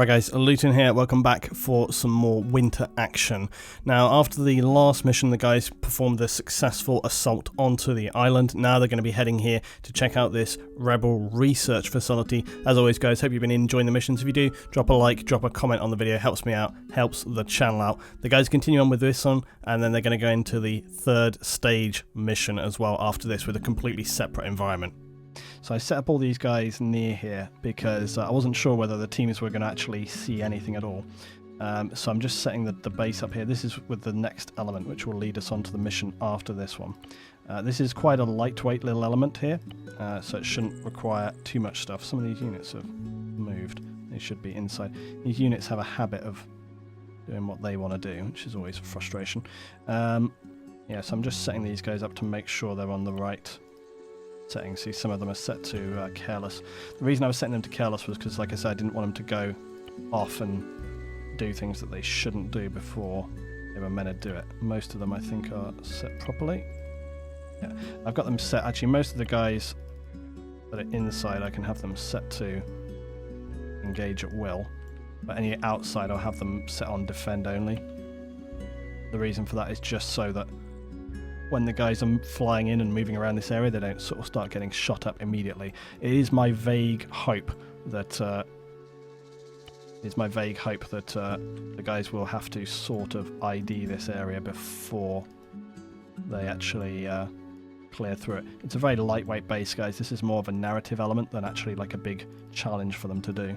Right guys, Luton here, welcome back for some more winter action. Now after the last mission the guys performed a successful assault onto the island. Now they're going to be heading here to check out this rebel research facility. As always guys, hope you've been enjoying the missions. If you do, drop a like, drop a comment on the video, helps me out, helps the channel out. The guys continue on with this one and then they're going to go into the third stage mission as well after this with a completely separate environment. So I set up all these guys near here because I wasn't sure whether the teams were going to actually see anything at all. So I'm just setting the base up here. This is with the next element, which will lead us on to the mission after this one. This is quite a lightweight little element here, so it shouldn't require too much stuff. Some of these units have moved. They should be inside. These units have a habit of doing what they want to do, which is always a frustration. Yeah, so I'm just setting these guys up to make sure they're on the right settings. See, some of them are set to careless. The reason I was setting them to careless was because, like I said, I didn't want them to go off and do things that they shouldn't do before they were meant to do it. Most of them, I think, are set properly. Yeah, I've got them set. Actually, most of the guys that are inside, I can have them set to engage at will. But any outside, I'll have them set on defend only. The reason for that is just so that when the guys are flying in and moving around this area, they don't sort of start getting shot up immediately. It is my vague hope that the guys will have to sort of ID this area before they actually clear through it. It's a very lightweight base, guys. This is more of a narrative element than actually like a big challenge for them to do.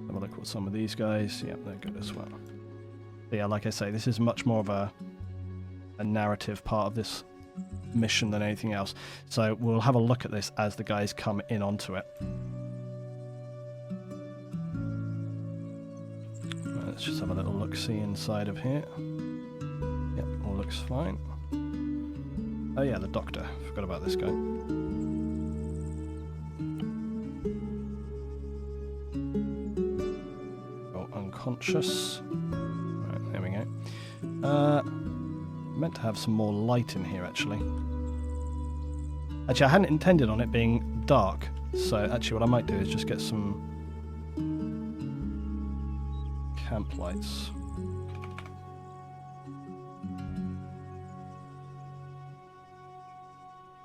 Have a look at some of these guys. Yep, they're good as well. Yeah, like I say, this is much more of a narrative part of this mission than anything else. So we'll have a look at this as the guys come in onto it. Let's just have a little look-see inside of here. Yep, all looks fine. Oh yeah, the doctor. Forgot about this guy. Oh, unconscious. Meant to have some more light in here, actually. Actually, I hadn't intended on it being dark, so actually what I might do is just get some camp lights.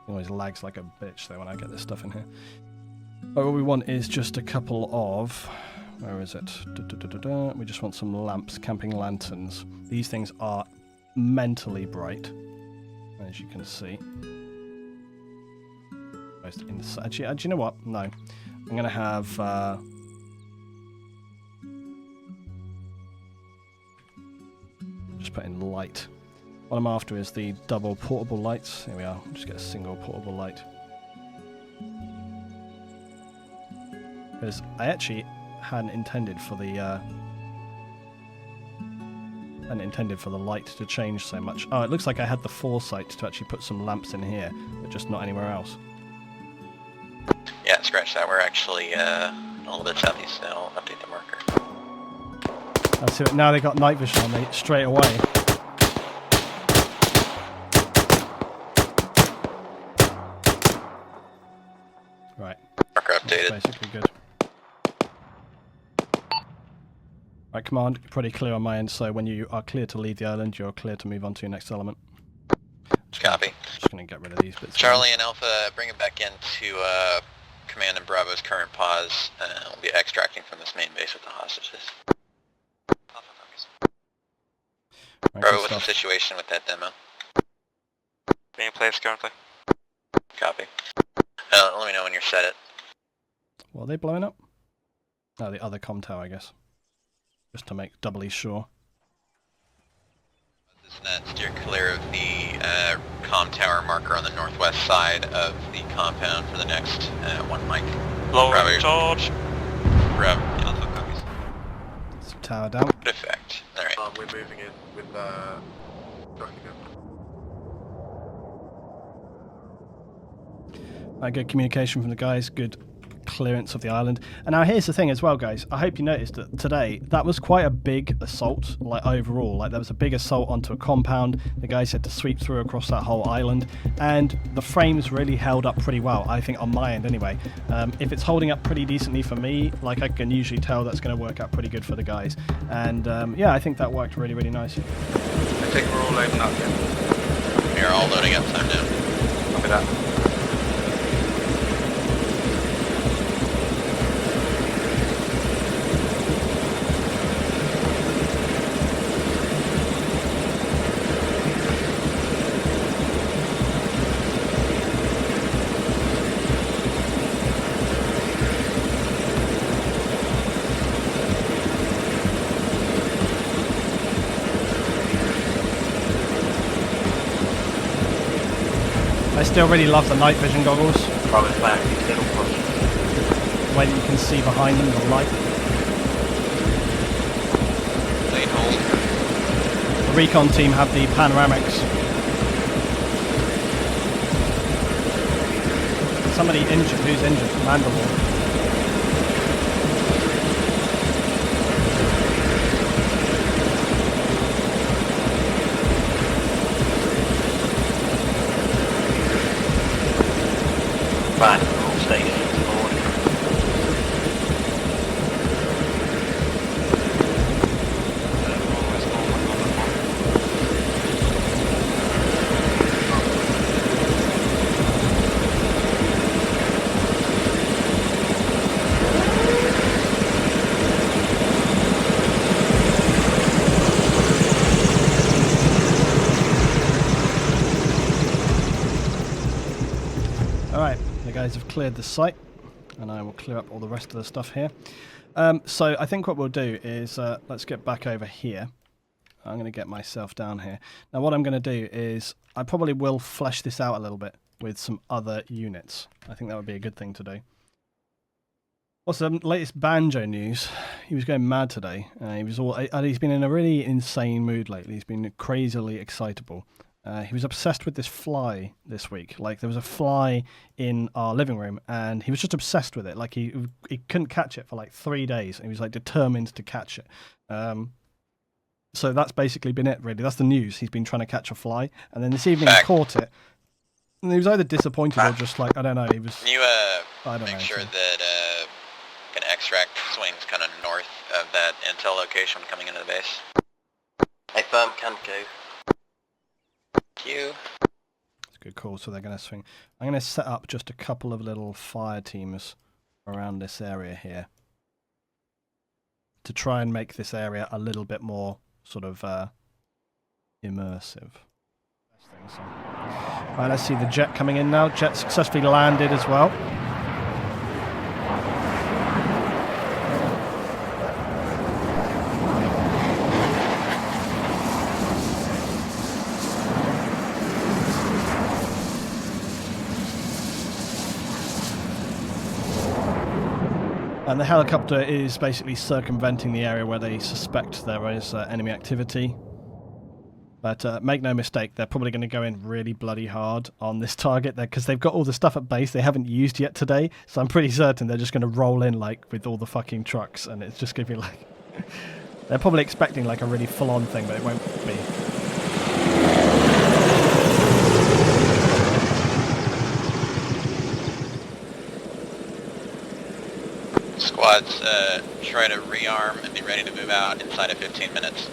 Always lags like a bitch, though, when I get this stuff in here. But what we want is just a couple of... Where is it? We just want some lamps, camping lanterns. These things are mentally bright, as you can see. Actually, do you know what? No. I'm going to have... just put in light. What I'm after is the double portable lights. Here we are. Just get a single portable light. Because I actually... hadn't intended for the light to change so much. Oh, it looks like I had the foresight to actually put some lamps in here, but just not anywhere else. Yeah, scratch that. We're actually a little bit southeast, so I'll update the marker. That's it. Now they got night vision on me straight away. Right. Marker updated. That's basically good. Right, command, pretty clear on my end, so when you are clear to leave the island, you're clear to move on to your next element. Copy. Just going to get rid of these bits. Charlie and Alpha, bring it back into Command and Bravo's current pause. We'll be extracting from this main base with the hostages. Right, Bravo, what's the situation with that demo? Being placed currently. Copy. Let me know when you're set it. What are they blowing up? Oh, the other comm tower, I guess. Just to make doubly sure. Steer clear of the comm tower marker on the northwest side of the compound for the next one mic. Lower charge. Bravo, Alpha copies. Some tower down. Good effect. Alright. We're moving in with Good communication from the guys. Good clearance of the island. And now here's the thing as well, guys. I hope you noticed that today that was quite a big assault, like overall. Like there was a big assault onto a compound. The guys had to sweep through across that whole island, and the frames really held up pretty well, I think, on my end anyway. If it's holding up pretty decently for me, like I can usually tell that's going to work out pretty good for the guys. And yeah, I think that worked really, really nicely. I think we're all loading up here. We are all loading up, time down. Copy that. I still really love the night vision goggles. Probably back, little push. The way that you can see behind them, the light. Lane hold. The Recon team have the panoramics. Somebody injured. Who's injured? Mandalore. Back, all stations forward. Alright, the guys have cleared the site, and I will clear up all the rest of the stuff here. So I think what we'll do is, let's get back over here. I'm going to get myself down here. Now what I'm going to do is, I probably will flesh this out a little bit with some other units. I think that would be a good thing to do. Also, latest Banjo news. He was going mad today. He's been in a really insane mood lately. He's been crazily excitable. He was obsessed with this fly this week. Like, there was a fly in our living room, and he was just obsessed with it. Like, he couldn't catch it for like 3 days, and he was like determined to catch it. So that's basically been it, really. That's the news. He's been trying to catch a fly, and then this evening he caught it. And he was either disappointed or just like, I don't know. He was. Can you I don't make know, sure so. that an extract swings kind of north of that intel location when coming into the base? A firm can go. Thank you. It's a good call, so they're going to swing. I'm going to set up just a couple of little fire teams around this area here to try and make this area a little bit more sort of immersive. Right, let's see the jet coming in now. Jet successfully landed as well. And the helicopter is basically circumventing the area where they suspect there is enemy activity. But make no mistake, they're probably going to go in really bloody hard on this target there because they've got all the stuff at base they haven't used yet today. So I'm pretty certain they're just going to roll in like with all the fucking trucks, and it's just going to be like... They're probably expecting like a really full-on thing, but it won't be. Squads, try to rearm and be ready to move out inside of 15 minutes.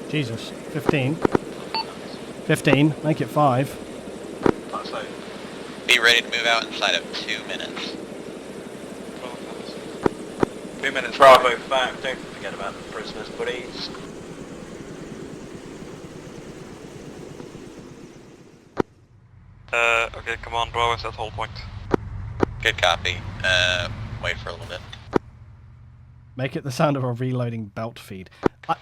Jesus, 15. 15, make it 5. That's like Be ready to move out inside of 2 minutes. 2 minutes. Bravo back. Don't forget about the prisoners, buddies. Okay, come on, Bravo is at hold point. Good copy. Wait for a little bit. Make it the sound of a reloading belt feed.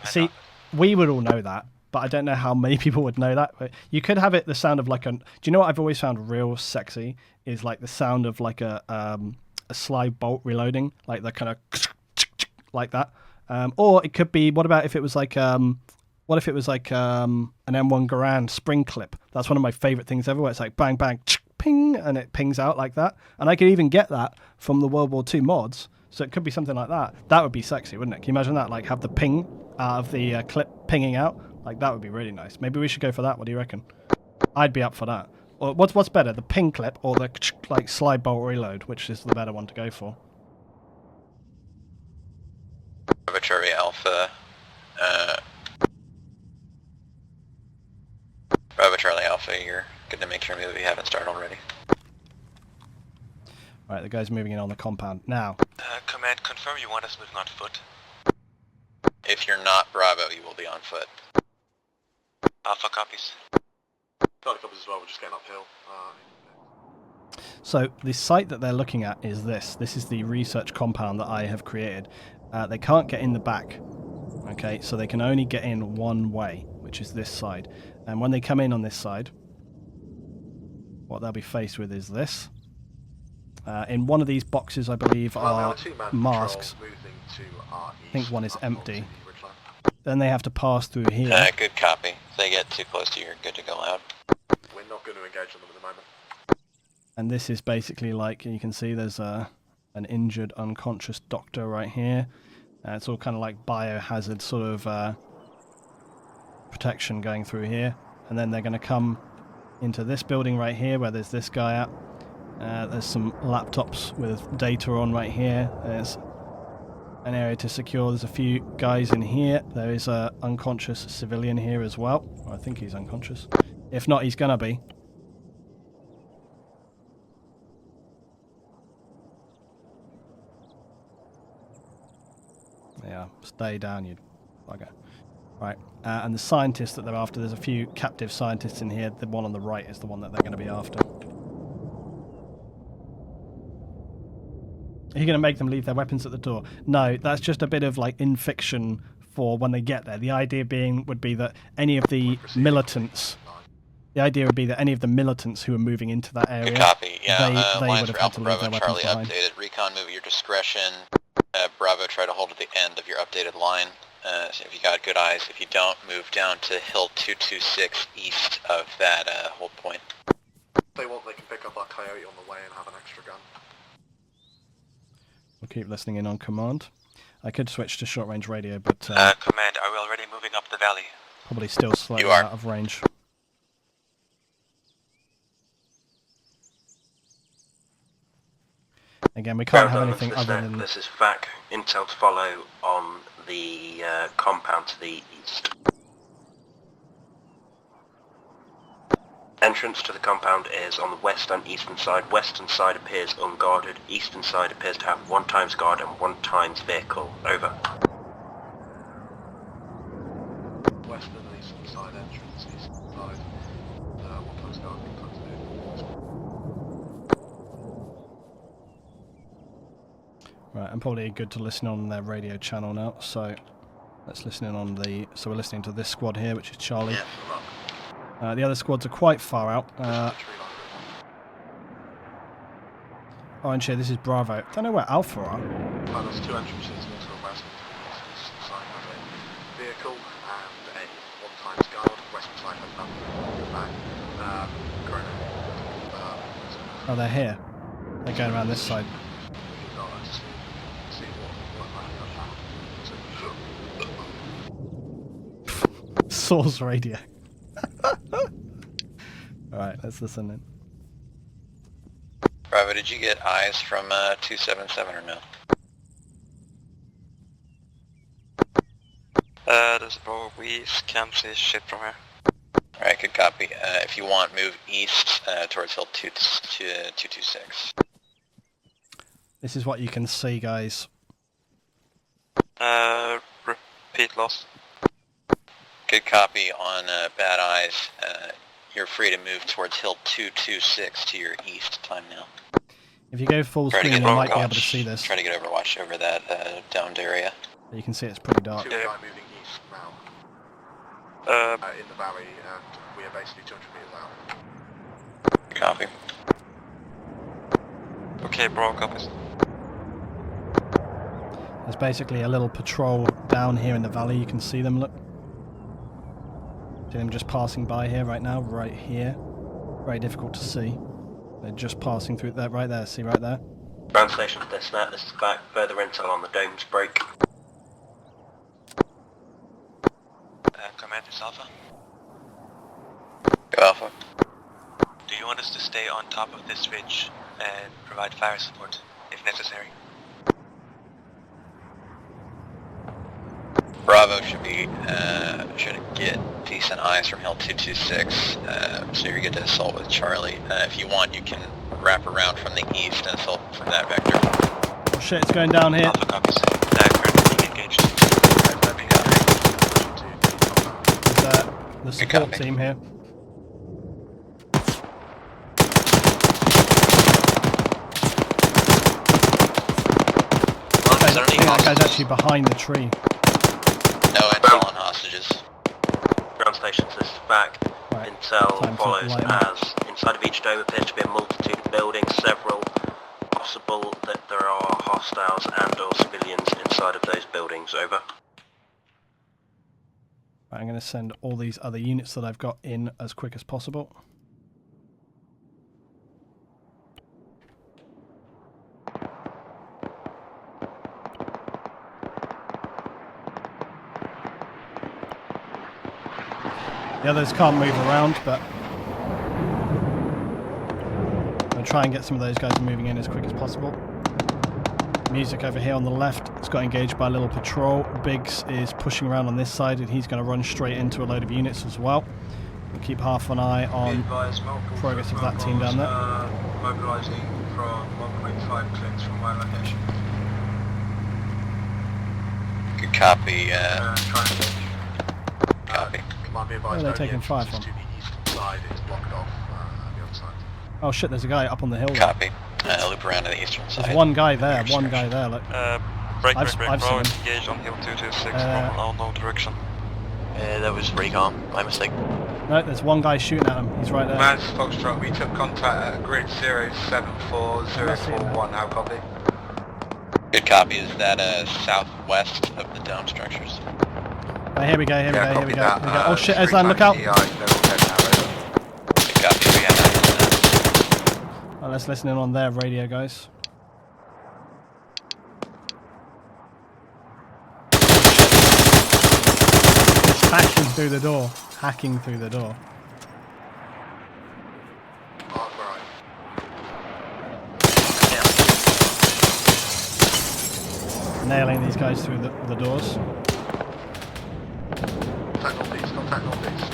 See, we would all know that, but I don't know how many people would know that. But you could have it the sound of like a... Do you know what I've always found real sexy? Is like the sound of like a slide bolt reloading, like the kind of like that. Or it could be... What about if it was like... What if it was like an M1 Garand spring clip? That's one of my favourite things ever, where it's like bang, bang, ping, and it pings out like that. And I could even get that from the World War II mods, so it could be something like that. That would be sexy, wouldn't it? Can you imagine that? Like, have the ping out of the clip pinging out? Like, that would be really nice. Maybe we should go for that. What do you reckon? I'd be up for that. Or what's better, the ping clip or the like slide bolt reload? Which is the better one to go for? Arbitrary Alpha. Bravo Charlie Alpha, you're good to make your move if you haven't started already. Right, the guy's moving in on the compound now. Command, confirm you want us moving on foot. If you're not Bravo, you will be on foot. Alpha copies. Charlie copies as well, we're just getting uphill. So the site that they're looking at is this. This is the research compound that I have created. They can't get in the back. Okay, so they can only get in one way, which is this side. And when they come in on this side, what they'll be faced with is this. In one of these boxes, I believe, are masks. I think one is empty. Then they have to pass through here. Good copy. If they get too close to you, you're good to go loud. We're not going to engage on them at the moment. And this is basically like, you can see there's an injured, unconscious doctor right here. It's all kind of like biohazard sort of protection going through here. And then they're going to come into this building right here where there's this guy at. There's some laptops with data on right here. There's an area to secure. There's a few guys in here. There is a unconscious civilian here as well. I think he's unconscious. If not, he's gonna be. Yeah, stay down, you bugger. Right, and the scientists that they're after, there's a few captive scientists in here. The one on the right is the one that they're going to be after. Are you going to make them leave their weapons at the door? No, that's just a bit of like in fiction for when they get there. The idea would be that any of the militants, who are moving into that area, Good copy. Yeah, they lines would have for had to Alpha leave their Bravo weapons Charlie behind. updated. Recon, move at your discretion. Bravo, try to hold at the end of your updated line. So if you got good eyes, if you don't, move down to Hill 226 east of that hold point. If they want, they can pick up our Coyote on the way and have an extra gun. We'll keep listening in on command. I could switch to short range radio, but Command, are we already moving up the valley? probably still slightly You are. out of range. Again, we can't have anything other than... This is FAC. Intel to follow on the compound to the east. Entrance to the compound is on the west and eastern side. Western side appears unguarded. Eastern side appears to have 1 times guard and 1 times vehicle. Over. Western and eastern side entrance, eastern side. 1 times guard, 1 times vehicle. Right, and probably good to listen on their radio channel now, so let's listen in on the... So we're listening to this squad here, which is Charlie. Yeah, look. The other squads are quite far out. Orange here, this is Bravo. Don't know where Alpha are. There's 2 entrances north and west. Eastern side has a vehicle and a 1 times guard. Western side has nothing. Back. Corona. Oh, they're here. They're going around this side. Source radio. Alright, let's listen in. Bravo, did you get eyes from 277 or no? There's a Bravo. We can't see shit from here. Alright, good copy. If you want, move east towards Hill 226. This is what you can see, guys. Repeat loss. Good copy on bad eyes. You're free to move towards Hill 226 to your east. Time now. If you go full Try to screen, get you might be able to overwatch. see this. Try to get overwatch over that domed area. But you can see it's pretty dark. 2 guy moving east now. In the valley, and we are basically 200 meters out. Copy. Okay, Bravo copies. There's basically a little patrol down here in the valley. You can see them, look. See them just passing by here right now, right here. Very difficult to see. They're just passing through that right there. See right there? Ground station, this is back. Further intel on the domes break. Command is Alpha. Go Alpha. Do you want us to stay on top of this ridge and provide fire support if necessary? Bravo should get decent eyes from Hill 226, so you're good to assault with Charlie. If you want, you can wrap around from the east and assault from that vector. Oh shit, it's going down here. Alpha copies. Currently engaged. There's the support team here. I think that guy's actually behind the tree. No intel on hostages. Ground stations, this is back. Right. Intel Time to follows lighten up. as inside of each dome appears to be a multitude of buildings, several. Possible that there are hostiles and or civilians inside of those buildings, over. Right, I'm going to send all these other units that I've got in as quick as possible. The others can't move around, but I'm going to try and get some of those guys moving in as quick as possible. Music over here on the left has got engaged by a little patrol. Biggs is pushing around on this side and he's going to run straight into a load of units as well. We'll keep half an eye on progress of that team down there. Mobilising from 1.5 clicks from my location. Good copy, Triangle. copy. Command be advised, Where are they only taking fire entrances from? to the eastern side is blocked off the other side. Oh shit, there's a guy up on the hill there. Copy. Loop around to the eastern side. There's one guy there, look. Break, I've Bravo, seen him. engaged on Hill 226 from an unknown direction. That was Recon, my mistake. No, there's one guy shooting at him. He's right there. Mans Foxtrot, we took contact at grid 074041, how copy? Good copy. Is that southwest of the dome structures? Right, here we go. copy that. Oh shit, Ezlan, look out! Good copy. We got that. Right, let's listen in on their radio, guys. It's hacking through the door. Nailing these guys through the doors. Contact northeast.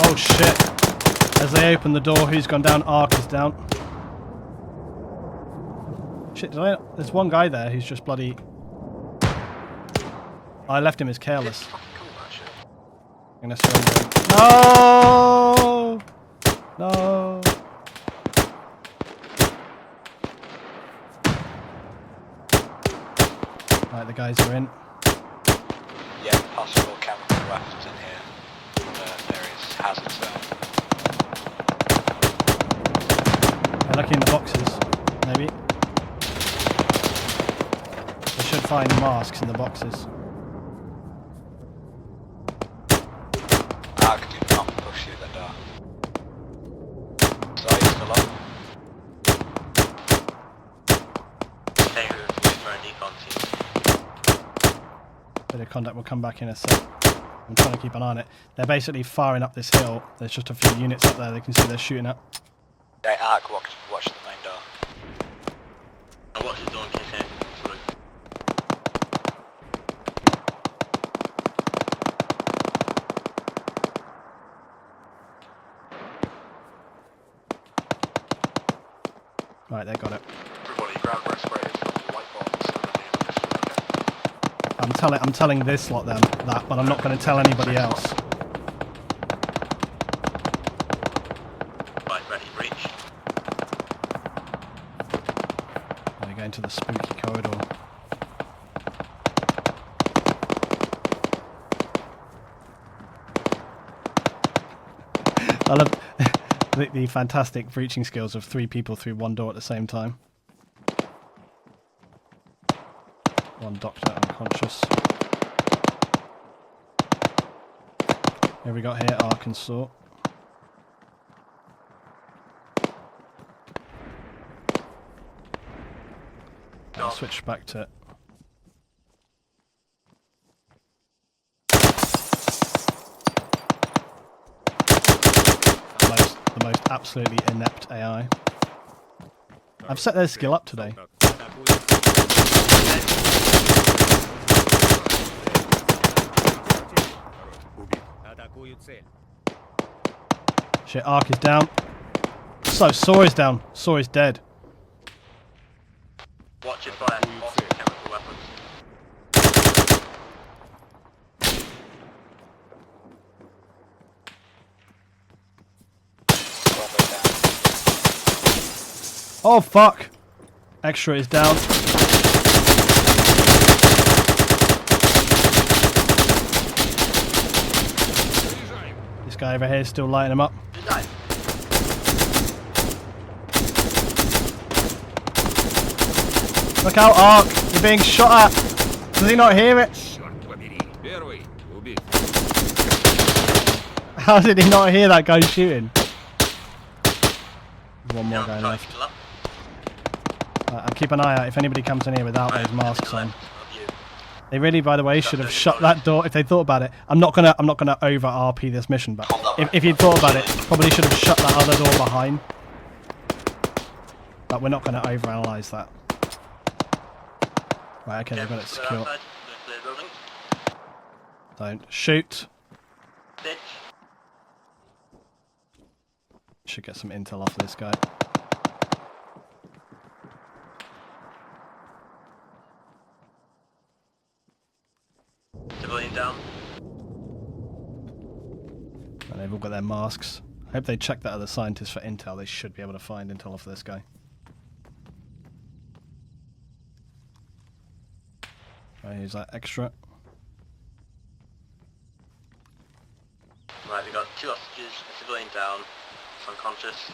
Oh shit! As they open the door, who's gone down? Arc is down. Shit, there's one guy there who's just bloody... I left him as careless. I'm gonna surrender him. No! No! Right, the guys are in. Yeah, possible camera left in here. There is hazards there. They're looking in the boxes, maybe. They should find masks in the boxes. Arc, do not push through the door. So are you still up? Stay with for a decon team. Bit of contact will come back in a sec. I'm trying to keep an eye on it. They're basically firing up this hill. There's just a few units up there they can see they're shooting at. Yeah, Arc, watch the main door. I watch the door in case anything comes through. Right, they got it. Everybody grab respirators from the white box and I'm telling this lot them that, but I'm not going to tell anybody else. Right, ready, breach. They're going to the spooky corridor. I love the fantastic breaching skills of 3 people through one door at the same time. One doctor unconscious. Here we got here, Arkansas. I'll switch back to it. The most absolutely inept AI. I've set their skill up today. Shit, Ark is down. So, Saw is down. Saw is dead. Watch your fire. Off your chemical weapons. Oh, fuck. Extra is down. This guy over here is still lighting him up. Look out, Ark! You're being shot at! Does he not hear it? How did he not hear that guy shooting? There's one more guy left. I'll keep an eye out if anybody comes in here without those masks on. They really, by the way, should have shut that door if they thought about it. I'm not gonna over RP this mission, but if you'd thought about it, probably should have shut that other door behind. But we're not gonna overanalyze that. Right, okay, they've got it secure. Don't shoot. Should get some intel off of this guy. Civilian down. And they've all got their masks. I hope they check that other scientist for intel. They should be able to find intel off of this guy. Right, here's that extra. Right, we've got 2 hostages, a civilian down, it's unconscious.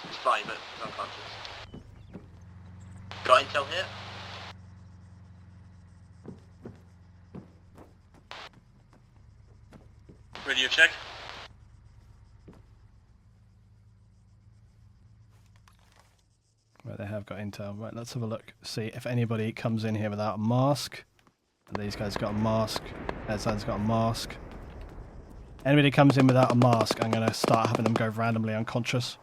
It's fine, but it's unconscious. Got intel here? Radio check. Right, they have got intel. Right, let's have a look. See if anybody comes in here without a mask. And these guys got a mask. Ezan's got a mask. Anybody comes in without a mask, I'm going to start having them go randomly unconscious.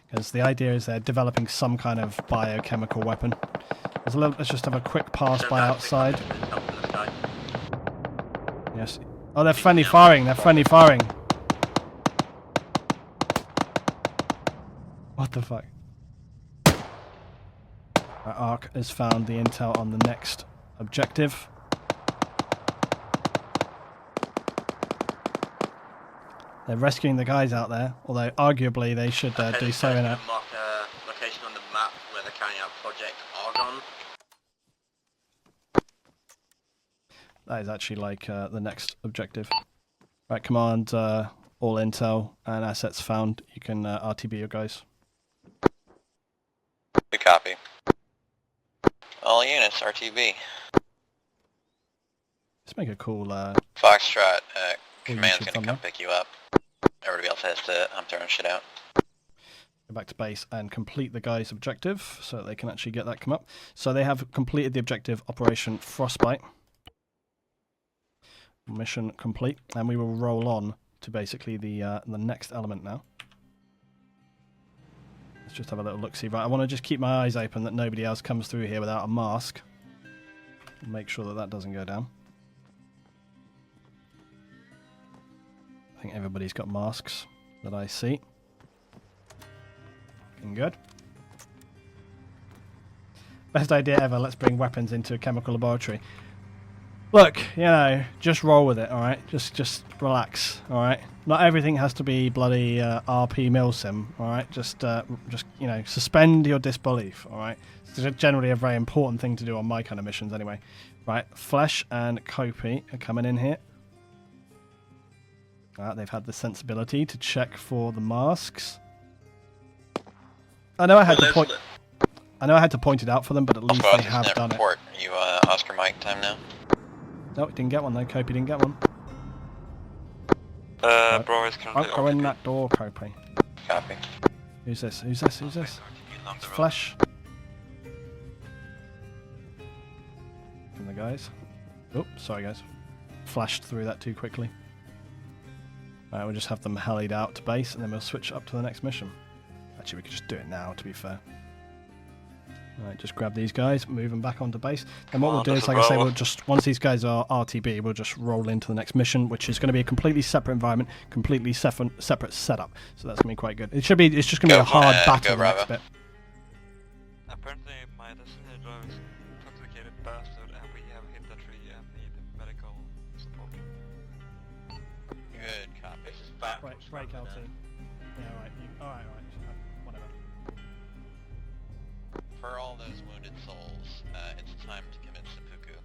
Because the idea is they're developing some kind of biochemical weapon. Let's just have a quick pass by outside. Yes. Oh, they're friendly firing. They're friendly firing. What the fuck? Our Ark has found the intel on the next objective. They're rescuing the guys out there, although arguably they should do so in a... Mark a location on the map where they're carrying out Project Argon. That is actually like the next objective. Right, command all intel and assets found. You can RTB your guys. Good copy. All units, RTB. Let's make a cool... Foxtrot, cool command's YouTube gonna come pick you up. Everybody else has to hump their own shit out. Go back to base and complete the guy's objective so that they can actually get that come up. So they have completed the objective, Operation Frostbite. Mission complete, and we will roll on to basically the next element now. Let's just have a little look-see. Right, I want to just keep my eyes open that nobody else comes through here without a mask. Make sure that that doesn't go down. I think everybody's got masks that I see. Looking good. Best idea ever, let's bring weapons into a chemical laboratory. Look, you know, just roll with it, alright? Just relax, alright? Not everything has to be bloody RP milsim, alright? Just, you know, suspend your disbelief, alright? It's generally a very important thing to do on my kind of missions anyway. Right, Flesh and Kopi are coming in here. They've had the sensibility to check for the masks. I know I had to point it out for them, but at least they have done it. Are you Oscar Mike time now? No, didn't get one though. Kopi didn't get one. Bro is currently Don't go in that door, Copy. Copy. Who's this? Who's this? Who's this? It's Flesh. From the guys. Oh, sorry guys. Flashed through that too quickly. Alright, we'll just have them hellied out to base and then we'll switch up to the next mission. Actually, we could just do it now, to be fair. Alright, just grab these guys, move them back onto base. And what we'll do is, like I say, we'll just, once these guys are RTB, we'll just roll into the next mission, which is going to be a completely separate environment, completely separate setup. So that's going to be quite good. It's just going to be a hard battle the next bit. Apparently my designated driver is intoxicated bastard and we have hit the tree and need medical support. Good copy. Right, break out team. Yeah, alright, whatever. For all those wounded souls, it's time to commit seppuku.